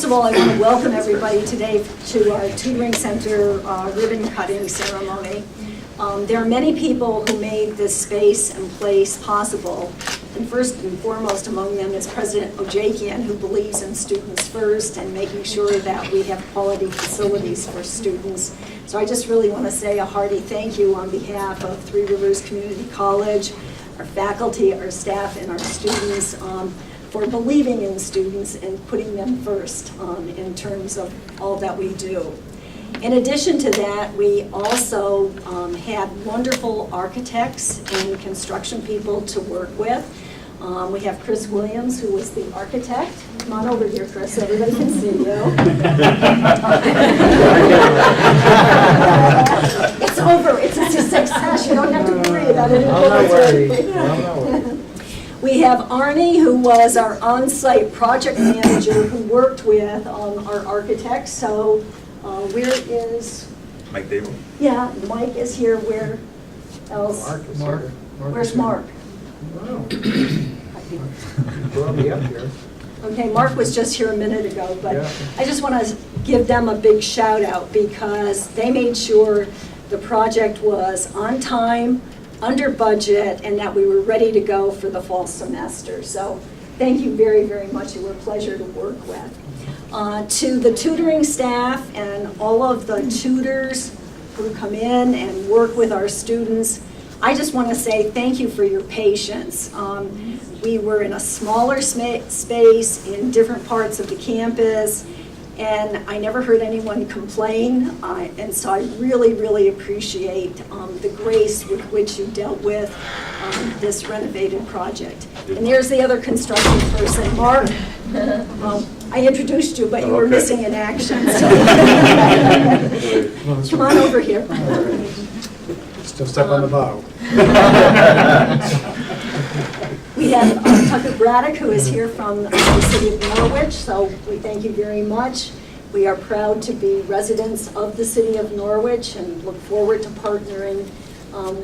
First of all, I want to welcome everybody today to our Tutoring Center ribbon cutting ceremony. There are many people who made this space and place possible, and first and foremost among them is President Ojakian, who believes in students first and making sure that we have quality facilities for students. So I just really want to say a hearty thank you on behalf of Three Rivers Community College, our faculty, our staff, and our students for believing in students and putting them first in terms of all that we do. In addition to that, we also had wonderful architects and construction people to work with. We have Chris Williams, who was the architect. Come on over here, Chris, so everybody can see you. It's over. It's a success. You don't have to worry about it. I'm not worried. We have Arnie, who was our on-site project manager who worked with our architects. So where is... Mike Dable. Yeah, Mike is here. Where else? Mark. Where's Mark? Wow. Brought me up here. Okay, Mark was just here a minute ago, but Yeah. I just want to give them a big shout out because they made sure the project was on time, under budget, and that we were ready to go for the fall semester. So thank you very, very much. You were a pleasure to work with. To the tutoring staff and all of the tutors who come in and work with our students, I just want to say thank you for your patience. We were in a smaller space in different parts of the campus, and I never heard anyone complain, and so I really, really appreciate the grace with which you dealt with this renovated project. And there's the other construction person, Mark. I introduced you, but you were missing in action. So. Come on over here. Still stuck on the bow. We have Tucker Braddock, who is here from the city of Norwich, so we thank you very much. We are proud to be residents of the city of Norwich and look forward to partnering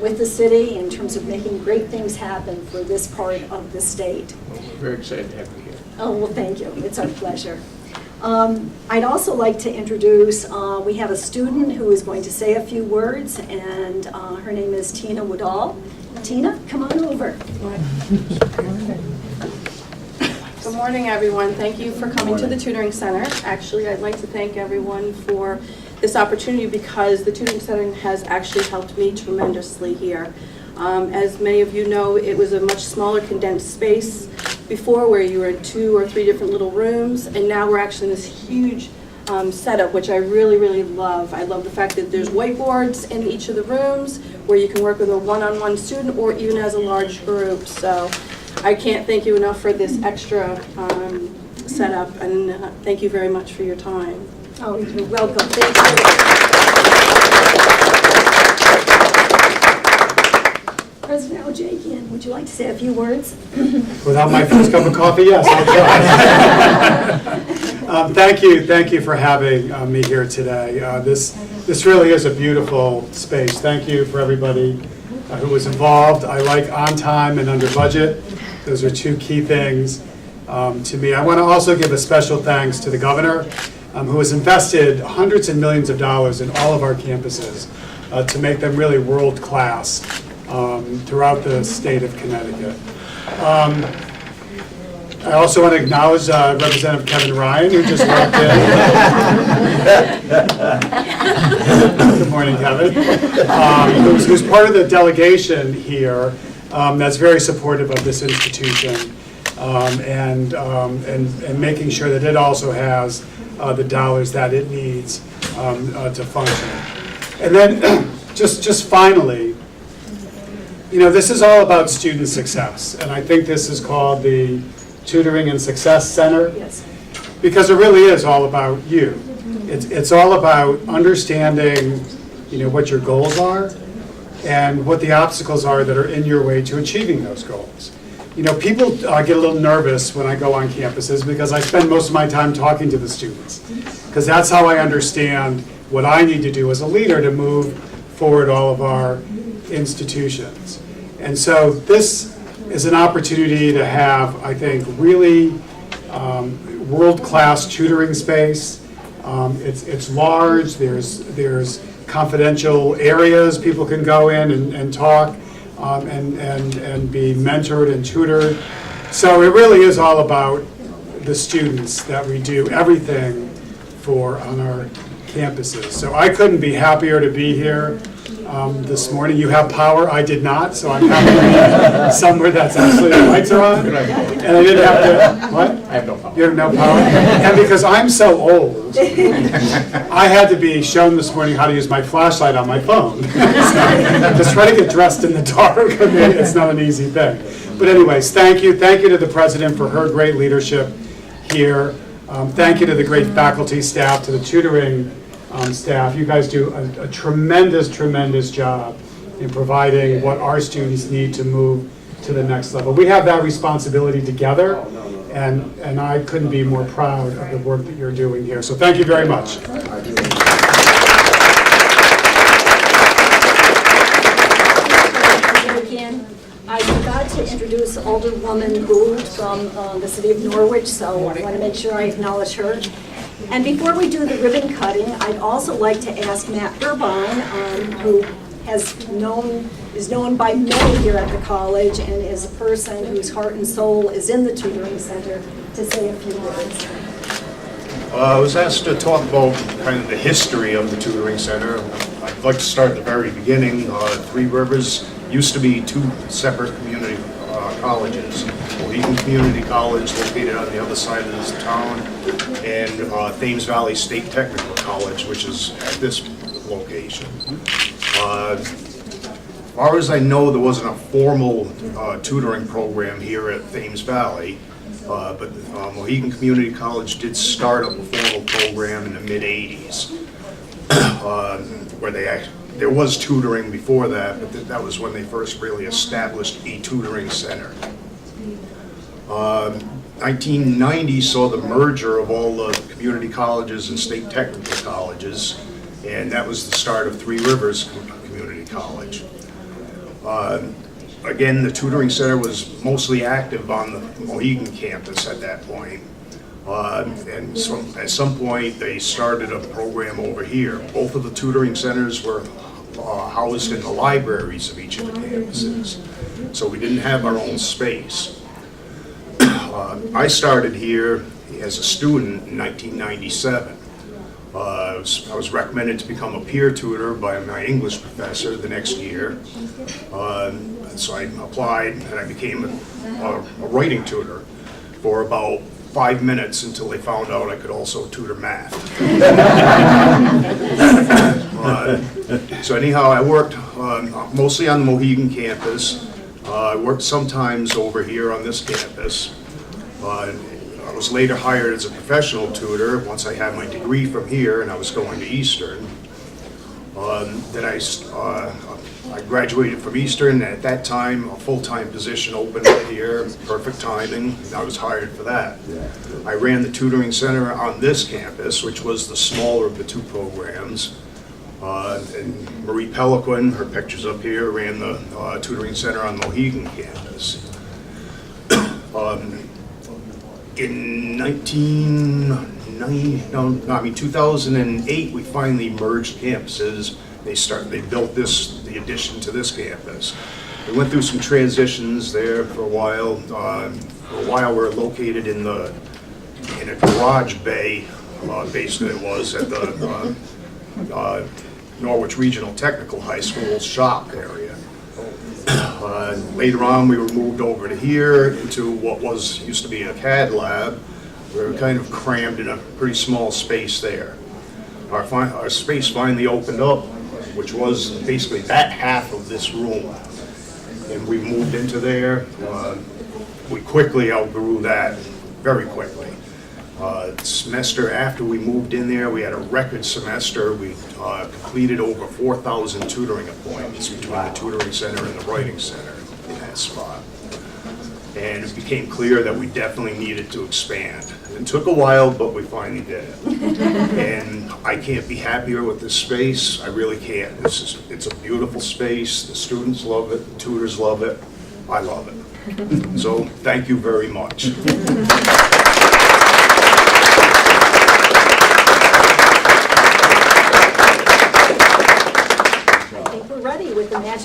with the city in terms of making great things happen for this part of the state. Well, we're very excited to have you here. Oh, well, thank you. It's our pleasure. I'd also like to introduce, we have a student who is going to say a few words, and her name is Tina Woodall. Tina, come on over. Good morning, everyone. Thank you for coming to the Tutoring Center. Actually, I'd like to thank everyone for this opportunity because the Tutoring Center has actually helped me tremendously here. As many of you know, it was a much smaller condensed space before where you were in 2 or 3 different little rooms, and now we're actually in this huge setup, which I really, really love. I love the fact that there's whiteboards in each of the rooms where you can work with a one-on-one student or even as a large group. So I can't thank you enough for this extra setup, and thank you very much for your time. Oh, you're welcome. Thank you. President Ojakian, would you like to say a few words? Without my first cup of coffee, yes, I'll try. Thank you for having me here today. This really is a beautiful space. Thank you for everybody who was involved. I like on time and under budget. Those are 2 key things to me. I want to also give a special thanks to the governor, who has invested hundreds and millions of dollars in all of our campuses to make them really world-class throughout the state of Connecticut. I also want to acknowledge Representative Kevin Ryan, who just walked in. Good morning, Kevin. Who's part of the delegation here that's very supportive of this institution and making sure that it also has the dollars that it needs to function. And then just finally, you know, this is all about student success, and I think this is called the Tutoring and Success Center, Yes. because it really is all about you. It's all about understanding, you know, what your goals are and what the obstacles are that are in your way to achieving those goals. You know, people get a little nervous when I go on campuses because I spend most of my time talking to the students, because that's how I understand what I need to do as a leader to move forward all of our institutions. And so this is an opportunity to have, I think, really world-class tutoring space. It's large, there's confidential areas people can go in and talk and be mentored and tutored. So it really is all about the students that we do everything for on our campuses. So I couldn't be happier to be here this morning. You have power, I did not, so I'm happy to be somewhere that's actually the lights are on. And I didn't have to, what? I have no power. You have no power? And because I'm so old, I had to be shown this morning how to use my flashlight on my phone. Just try to get dressed in the dark, I mean, it's not an easy thing. But anyways, thank you. Thank you to the president for her great leadership here. Thank you to the great faculty staff, to the tutoring staff. You guys do a tremendous, tremendous job in providing what our students need to move to the next level. We have that responsibility together, and I couldn't be more proud of the work that you're doing here. So thank you very much. Ojakian. I forgot to introduce Alderwoman Gould from the city of Norwich, so I want to make sure I acknowledge her. And before we do the ribbon cutting, I'd also like to ask Matt Irvine, who is known by many here at the college and is a person whose heart and soul is in the tutoring center, to say a few words. I was asked to talk about kind of the history of the Tutoring Center. I'd like to start at the very beginning. Three Rivers used to be two separate community colleges. Ojakian Community College, located on the other side of this town, and Thames Valley State Technical College, which is at this location. As far as I know, there wasn't a formal tutoring program here at Thames Valley. But Ojakian Community College did start up a formal program in the mid-'80s, where there was tutoring before that, but that was when they first really established a tutoring center. 1990 saw the merger of all the community colleges and state technical colleges, and that was the start of Three Rivers Community College. Again, the tutoring center was mostly active on the Ojakian campus at that point. And so at some point, they started a program over here. Both of the tutoring centers were housed in the libraries of each of the campuses. So we didn't have our own space. I started here as a student in 1997. I was recommended to become a peer tutor by my English professor the next year. So I applied and I became a writing tutor for about 5 minutes until they found out I could also tutor math. So anyhow, I worked mostly on the Mohegan campus. I worked sometimes over here on this campus. I was later hired as a professional tutor once I had my degree from here and I was going to Eastern. Then I graduated from Eastern, and at that time, a full-time position opened up here, perfect timing, and I was hired for that. I ran the tutoring center on this campus, which was the smaller of the two programs. And Marie Peliquin, her picture's up here, ran the tutoring center on Mohegan campus. In 2008, we finally merged campuses. They built the addition to this campus. We went through some transitions there for a while. We're located in a garage bay, basically it was, at the Norwich Regional Technical High School shop area. Later on, we were moved over to here into what used to be a CAD lab. We were kind of crammed in a pretty small space there. Our space finally opened up, which was basically that half of this room. And we moved into there. We quickly outgrew that, very quickly. The semester after we moved in there, we had a record semester. We completed over 4,000 tutoring appointments between the tutoring center and the writing center in that spot. And it became clear that we definitely needed to expand. It took a while, but we finally did it. And I can't be happier with this space. I really can't. It's a beautiful space. The students love it. The tutors love it. I love it. So thank you very much.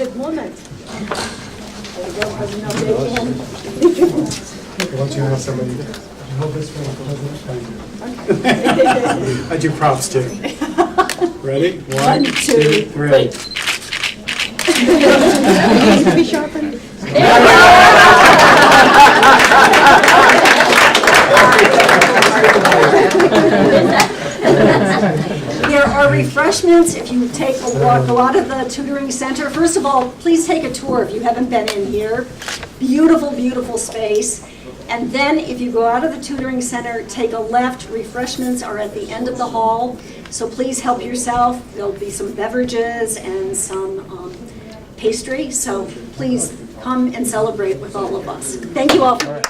magic woman. There you go, President Ojakian. Why don't you have somebody hold this for the president? I do props too. Ready? 1, 2, 3. Needs to be sharpened. There are refreshments if you take a walk, go out of the tutoring center. First of all, please take a tour if you haven't been in here. Beautiful, beautiful space. And then if you go out of the tutoring center, take a left. Refreshments are at the end of the hall. So please help yourself. There'll be some beverages and some pastry. So please come and celebrate with all of us. Thank you all for